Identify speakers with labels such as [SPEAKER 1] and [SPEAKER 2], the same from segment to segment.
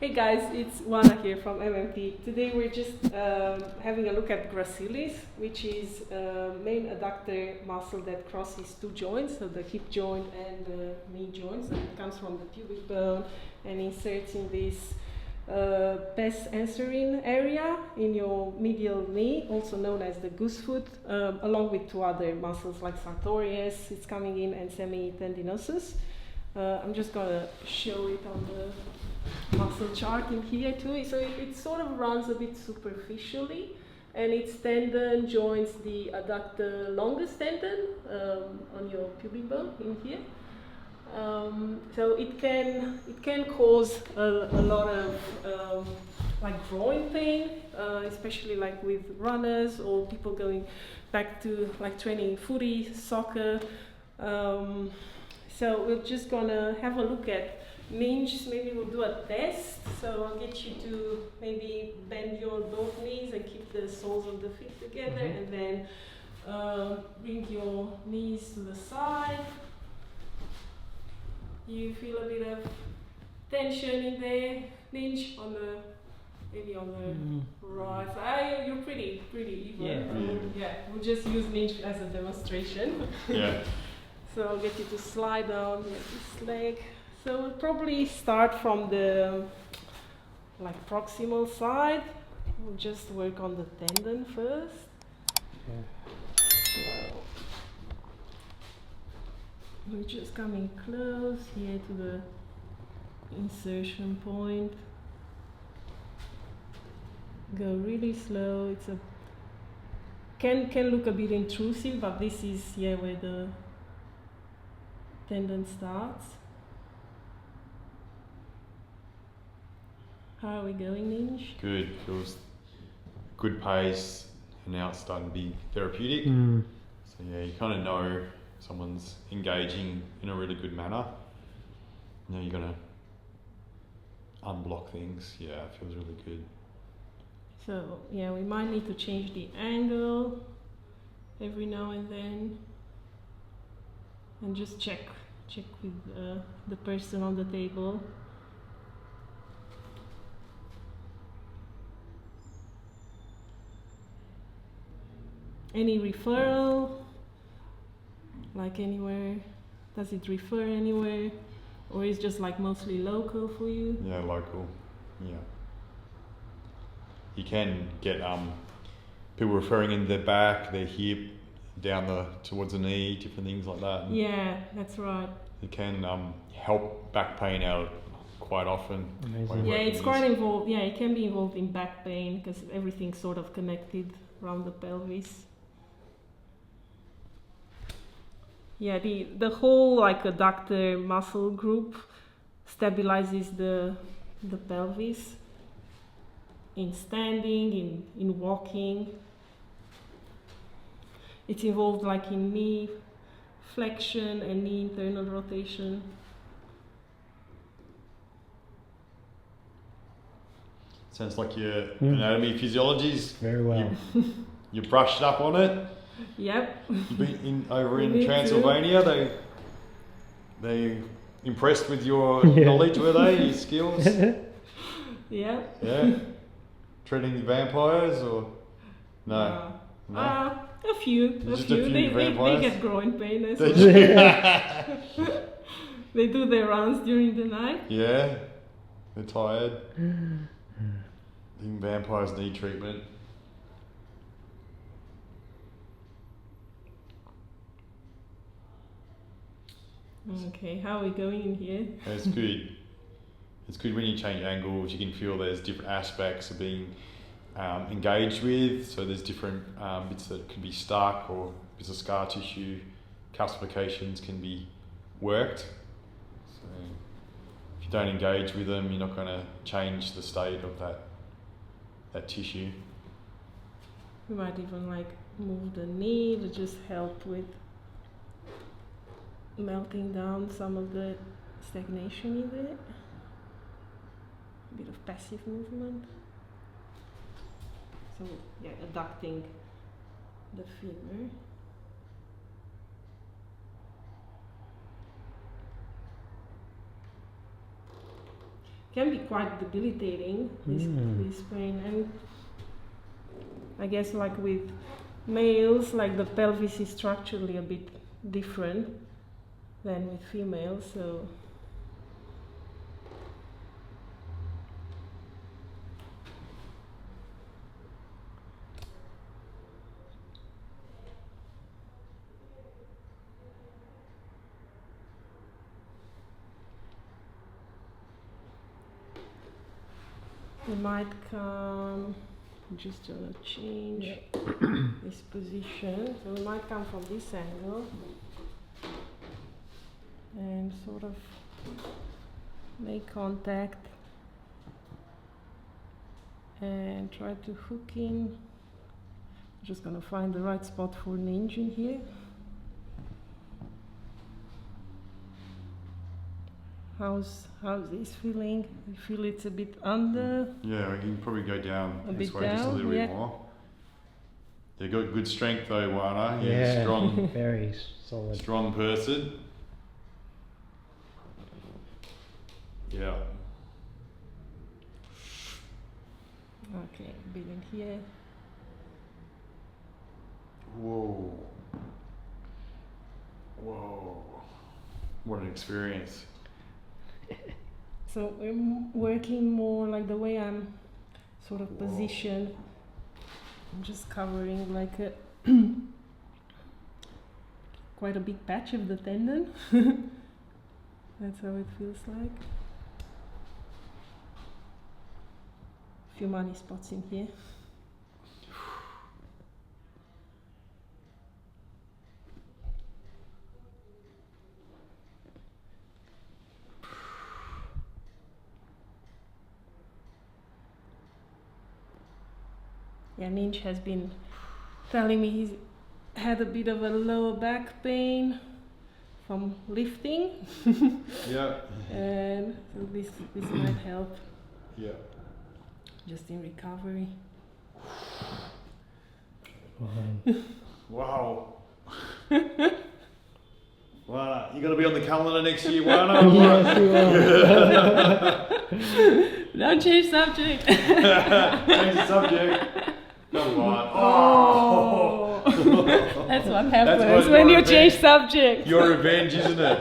[SPEAKER 1] Hey guys, it's Oana here from MMT. Today we're just having a look at Gracilis, which is a main adductor muscle that crosses two joints, so the hip joint and the knee joints, and it comes from the pubic bone and inserts in this pes anserine area in your medial knee, also known as the goose foot, along with two other muscles like sartorius, it's coming in, and semitendinosus. I'm just gonna show it on the muscle chart in here too. So it sort of runs a bit superficially, and its tendon joins the adductor longus tendon on your pubic bone in here. So it can cause a lot of like groin pain, especially like with runners or people going back to like training footy, soccer. So we're just gonna have a look at hinge. Maybe we'll do a test. So I'll get you to maybe bend your both knees and keep the soles of the feet together, and then bring your knees to the side. You feel a bit of tension in there. Hinge on the maybe on the right side. You're pretty even. Yeah. We'll just use hinge as a demonstration.
[SPEAKER 2] Yeah.
[SPEAKER 1] So I'll get you to slide down this leg. So we'll probably start from the proximal side. We'll just work on the tendon first. So we're just coming close here to the insertion point. Go really slow. It's a can look a bit intrusive, but this is where the tendon starts. How are we going, Ninj?
[SPEAKER 2] Good. Feels good pace, and now it's starting to be therapeutic. So yeah, you kind of know someone's engaging in a really good manner. Now you're gonna unblock things. Yeah, it feels really good.
[SPEAKER 1] So yeah, we might need to change the angle every now and then, and just check with the person on the table. Any referral? Like anywhere? Does it refer anywhere? Or is just like mostly local for you?
[SPEAKER 2] Yeah, local. Yeah. You can get people referring in their back, their hip, down towards the knee, different things like that.
[SPEAKER 1] Yeah, that's right.
[SPEAKER 2] It can help back pain out quite often.
[SPEAKER 1] Amazing. Yeah, it's quite involved. Yeah, it can be involved in back pain because everything's sort of connected around the pelvis. Yeah, the whole like adductor muscle group stabilizes the pelvis in standing, in walking. It's involved like in knee flexion and knee internal rotation.
[SPEAKER 2] Sounds like your anatomy physiology's
[SPEAKER 3] very well.
[SPEAKER 2] You brushed up on it.
[SPEAKER 1] Yep.
[SPEAKER 2] You've been over in Transylvania. They impressed with your knowledge, were they? Your skills?
[SPEAKER 1] Yeah.
[SPEAKER 2] Yeah. Treating the vampires or no?
[SPEAKER 1] No. A few. They get groin pain as well. They do their runs during the night.
[SPEAKER 2] Yeah. They're tired. I think vampires need treatment.
[SPEAKER 1] Okay, how are we going in here?
[SPEAKER 2] It's good. It's good when you change angles, you can feel there's different aspects of being engaged with. So there's different bits that can be stuck, or bits of scar tissue, calcifications can be worked. So if you don't engage with them, you're not going to change the state of that tissue.
[SPEAKER 1] We might even like move the knee to just help with melting down some of the stagnation in there. A bit of passive movement. So yeah, adducting the femur. can be quite debilitating, this pain. And I guess like with males, like the pelvis is structurally a bit different than with females, so we might come, just gonna change this position, so we might come from this angle and sort of make contact and try to hook in. Just gonna find the right spot for an engine here. How's this feeling? You feel it's a bit under?
[SPEAKER 2] Yeah, we can probably go down
[SPEAKER 1] A
[SPEAKER 2] this
[SPEAKER 1] bit
[SPEAKER 2] way just a
[SPEAKER 1] down,
[SPEAKER 2] little
[SPEAKER 1] yeah.
[SPEAKER 2] bit more. They've got good strength though, Oana.
[SPEAKER 3] Yeah,
[SPEAKER 2] Strong,
[SPEAKER 3] very solid.
[SPEAKER 2] strong person. Yeah.
[SPEAKER 1] Okay, a bit in here.
[SPEAKER 2] Whoa. Whoa. What an experience.
[SPEAKER 1] So I'm working more like the way I'm sort of
[SPEAKER 2] Whoa.
[SPEAKER 1] positioned. I'm just covering like a quite a big patch of the tendon. That's how it feels like. A few money spots in here. Yeah, Ninch has been telling me he's had a bit of a lower back pain from lifting.
[SPEAKER 2] Yeah.
[SPEAKER 1] And so this might help
[SPEAKER 2] Yeah.
[SPEAKER 1] just in recovery.
[SPEAKER 2] Wow. Oana, you gonna be on the calendar next year, Oana?
[SPEAKER 3] Yes, you are.
[SPEAKER 1] Don't change subject.
[SPEAKER 2] Change the subject. Come on. Oh.
[SPEAKER 1] That's what happens
[SPEAKER 2] That's what
[SPEAKER 1] when
[SPEAKER 2] your
[SPEAKER 1] you change
[SPEAKER 2] revenge-
[SPEAKER 1] subject.
[SPEAKER 2] Your revenge, isn't it?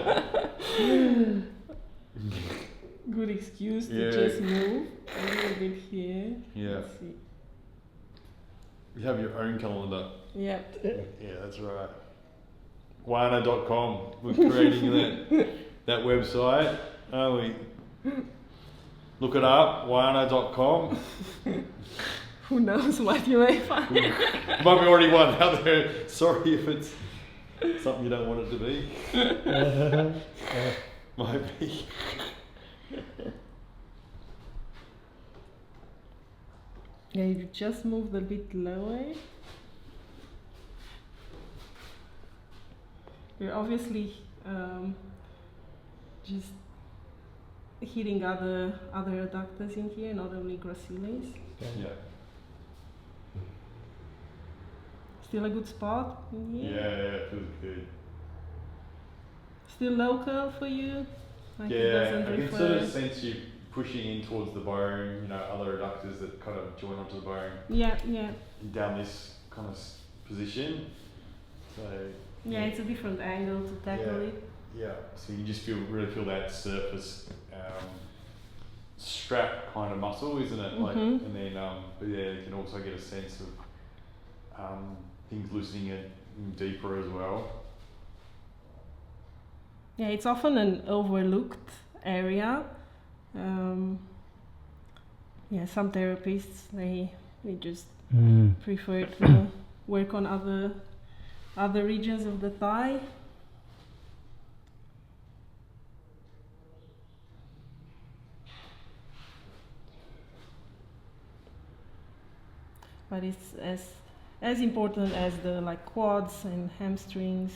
[SPEAKER 1] Good excuse
[SPEAKER 2] Yeah.
[SPEAKER 1] to just move a little bit here.
[SPEAKER 2] Yeah.
[SPEAKER 1] Let's see.
[SPEAKER 2] You have your own calendar.
[SPEAKER 1] Yeah.
[SPEAKER 2] Yeah, that's right. Oana.com. We're creating that website, aren't we? Look it up, Oana.com.
[SPEAKER 1] Who knows what you may find.
[SPEAKER 2] Might be already one out there. Sorry if it's something you don't want it to be. Might be.
[SPEAKER 1] Yeah, you just moved a bit lower. You're obviously just hitting other adductors in here, not only Gracilis.
[SPEAKER 2] Yeah.
[SPEAKER 1] Still a good spot in
[SPEAKER 2] Yeah,
[SPEAKER 1] here.
[SPEAKER 2] it feels good.
[SPEAKER 1] Still local for you. Like it
[SPEAKER 2] Yeah,
[SPEAKER 1] doesn't
[SPEAKER 2] I can
[SPEAKER 1] refer.
[SPEAKER 2] sort of sense you pushing in towards the bone, you know, other adductors that kind of join onto the bone
[SPEAKER 1] Yeah.
[SPEAKER 2] down this kind of position. So
[SPEAKER 1] Yeah, it's a different angle to tackle
[SPEAKER 2] Yeah.
[SPEAKER 1] it.
[SPEAKER 2] yeah, so you just really feel that surface strap kind of muscle, isn't it? Like,
[SPEAKER 1] Mhm.
[SPEAKER 2] and then but yeah, you can also get a sense of things loosening it deeper as well.
[SPEAKER 1] Yeah, it's often an overlooked area. Yeah, some therapists they just prefer to work on other regions of the thigh. But it's as important as the like quads and hamstrings.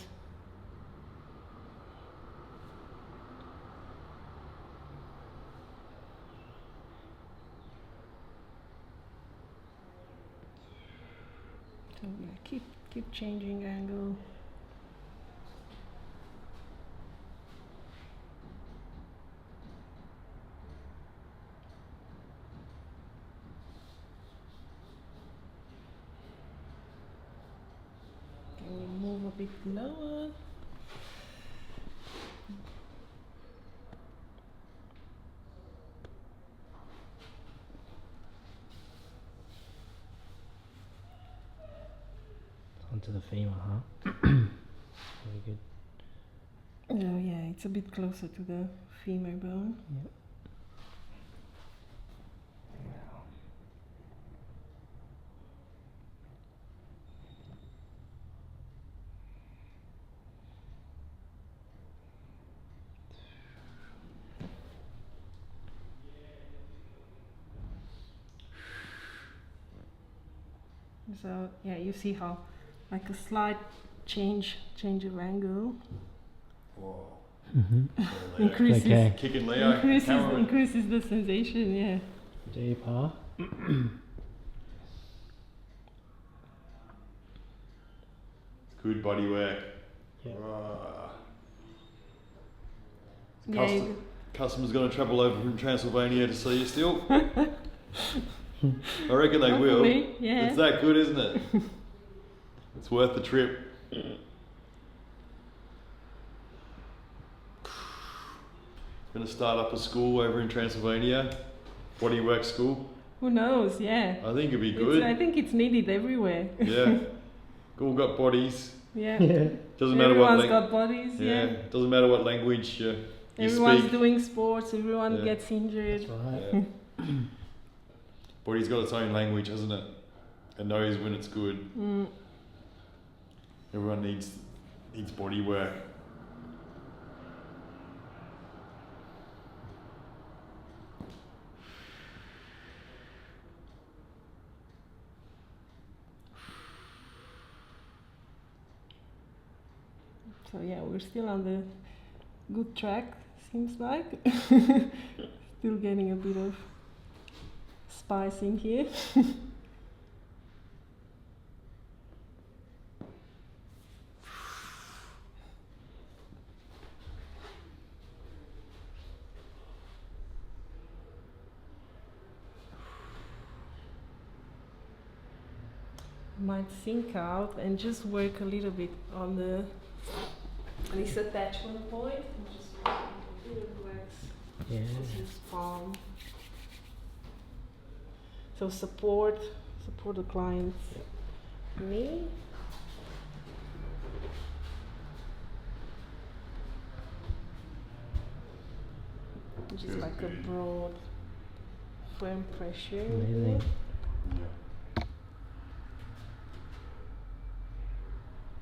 [SPEAKER 1] So yeah, keep changing angle. bit lower.
[SPEAKER 3] Onto the femur, huh? Very good.
[SPEAKER 1] Oh yeah, it's a bit closer to the femur bone.
[SPEAKER 3] Yep.
[SPEAKER 1] So yeah, you see how like a slight change of angle
[SPEAKER 2] Whoa.
[SPEAKER 3] Mm-hmm.
[SPEAKER 1] increases
[SPEAKER 3] Okay.
[SPEAKER 2] Kicking Leo. Cameraman.
[SPEAKER 1] increases the sensation. Yeah.
[SPEAKER 3] Deeper.
[SPEAKER 2] Good body work.
[SPEAKER 3] Yep.
[SPEAKER 1] Yeah, you
[SPEAKER 2] Customers going to travel over from Transylvania to see you still? I reckon they will.
[SPEAKER 1] hopefully, yeah.
[SPEAKER 2] It's that good, isn't it? It's worth the trip. Going to start up a school over in Transylvania, Bodywork school.
[SPEAKER 1] Who knows? Yeah.
[SPEAKER 2] I think it'd be
[SPEAKER 1] It's,
[SPEAKER 2] good.
[SPEAKER 1] I think it's needed everywhere.
[SPEAKER 2] Yeah, all got bodies.
[SPEAKER 1] Yeah.
[SPEAKER 3] Yeah.
[SPEAKER 2] Doesn't matter what.
[SPEAKER 1] Everyone's got bodies.
[SPEAKER 2] Yeah,
[SPEAKER 1] Yeah.
[SPEAKER 2] doesn't matter what language you
[SPEAKER 1] Everyone's
[SPEAKER 2] speak.
[SPEAKER 1] doing sports. Everyone
[SPEAKER 2] Yeah.
[SPEAKER 1] gets injured.
[SPEAKER 3] That's right.
[SPEAKER 2] Yeah. Body's got its own language, hasn't it? It knows when it's good.
[SPEAKER 1] Mm.
[SPEAKER 2] Everyone needs body work.
[SPEAKER 1] So yeah, we're still on the good track. Seems like still getting a bit of spice in here. Might sink out and just work a little bit on this attachment point. And just use a little relax
[SPEAKER 3] Yeah.
[SPEAKER 1] his palm. So support the client's knee. Just
[SPEAKER 2] Good,
[SPEAKER 1] like
[SPEAKER 2] good.
[SPEAKER 1] a broad, firm pressure.
[SPEAKER 3] Amazing.
[SPEAKER 2] Yeah.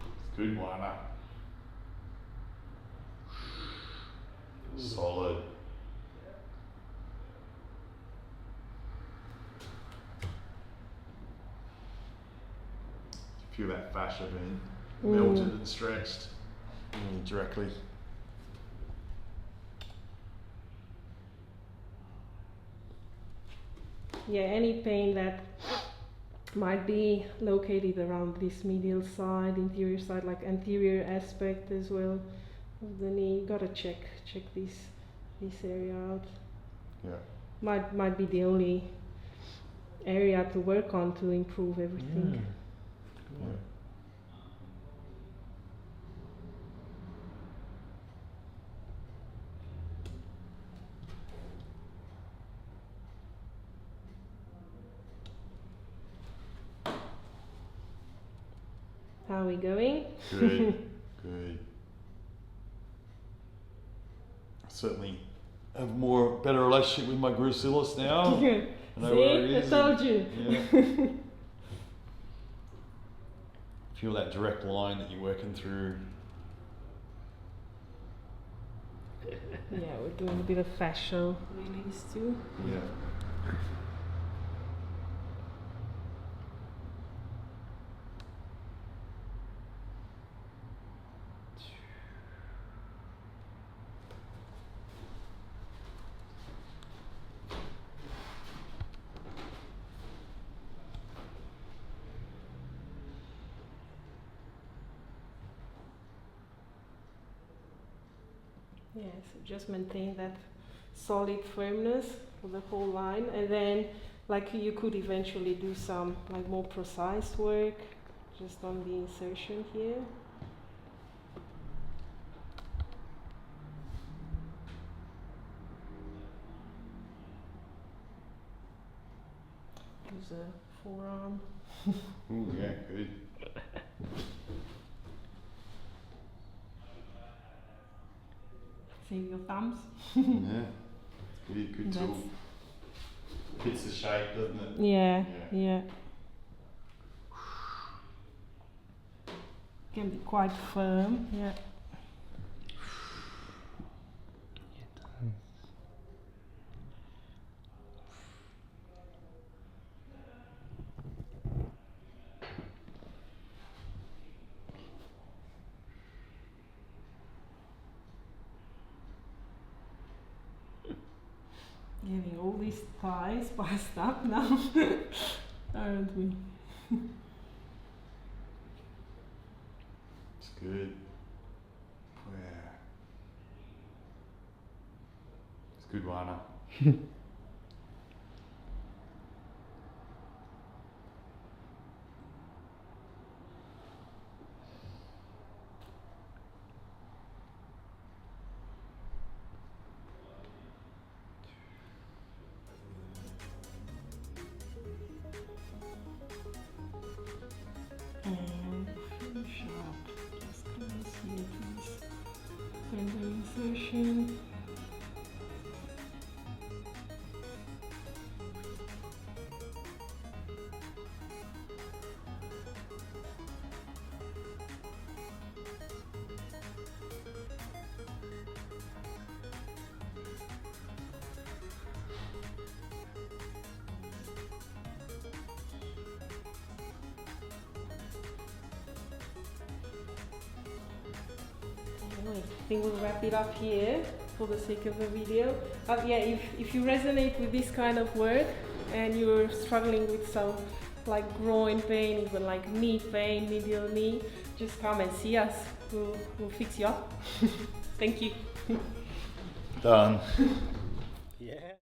[SPEAKER 2] It's good, Oana. Solid. Feel that fascia being melted and stretched really directly.
[SPEAKER 1] Yeah, any pain that might be located around this medial side, interior side, like anterior aspect as well of the knee. Gotta check this area out.
[SPEAKER 2] Yeah.
[SPEAKER 1] Might be the only area to work on to improve everything.
[SPEAKER 3] Yeah.
[SPEAKER 2] Yeah.
[SPEAKER 1] How are we going?
[SPEAKER 2] Good. Good. I certainly have better relationship with my Gracilis now. I know where it
[SPEAKER 1] See, I
[SPEAKER 2] is.
[SPEAKER 1] told you.
[SPEAKER 2] Yeah. Feel that direct line that you're working through.
[SPEAKER 1] Yeah, we're doing a bit of fascial release too.
[SPEAKER 2] Yeah.
[SPEAKER 1] Yeah, so just maintain that solid firmness for the whole line, and then like you could eventually do some like more precise work just on the insertion here. use a forearm.
[SPEAKER 2] Ooh, yeah, good.
[SPEAKER 1] Save your thumbs.
[SPEAKER 2] Yeah, it's good, good tool. Fits the shape, doesn't it?
[SPEAKER 1] Yeah, yeah. Can be quite firm, yeah. Getting all these thighs passed up now, aren't we?
[SPEAKER 2] It's good. Yeah. It's good, Oana.
[SPEAKER 1] And finish up. Just close here, please. And the insertion. I think we'll wrap it up here for the sake of the video. But yeah, if you resonate with this kind of work and you're struggling with some like groin pain, even like knee pain, medial knee, just come and see us. We'll fix you up. Thank you.
[SPEAKER 2] Done.